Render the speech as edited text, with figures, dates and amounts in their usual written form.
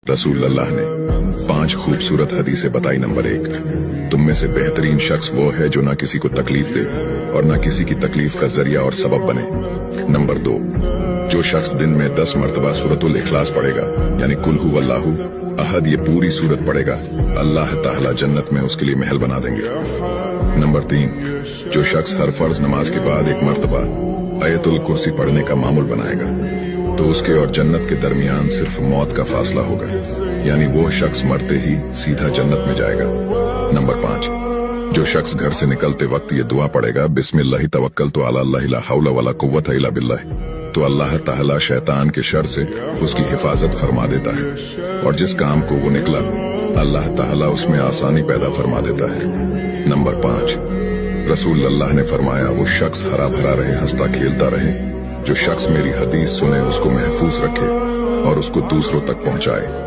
रसूल अल्लाह ने 5 खूबसूरत हदीसें बताई। नंबर 1, तुम में से बेहतरीन शख्स वो है जो ना किसी को तकलीफ दे और ना किसी की तकलीफ का जरिया और सबब बने। नंबर 2, जो शख्स दिन में 10 मरतबा सूरतुल इखलास पढ़ेगा यानी कुल हु अल्लाहु अहद, ये पूरी सूरत पढ़ेगा, अल्लाह ताला जन्नत में उसके लिए महल बना देंगे। नंबर 3, जो शख्स हर फर्ज नमाज के बाद 1 मरतबा आयतुल कुर्सी पढ़ने का मामूल बनाएगा तो उसके और जन्नत के दरमियान सिर्फ मौत का फासला होगा, यानी वो शख्स मरते ही सीधा जन्नत में जाएगा। नंबर 5, जो शख्स घर से निकलते वक्त ये दुआ पढ़ेगा, बिस्मिल्लाहि तवक्कलतु अला अल्लाह ला हौला वला कुव्वता इल्ला बिल्लाह, तो अल्लाह ताला शैतान के शर से उसकी हिफाजत फरमा देता है और जिस काम को वो निकला अल्लाह ताला उसमें आसानी पैदा फरमा देता है। नंबर 5, रसूल अल्लाह ने फरमाया, वो शख्स हरा भरा रहे, हंसता खेलता रहे, जो शख्स मेरी हदीस सुने उसको महफूज रखे और उसको दूसरों तक पहुंचाए।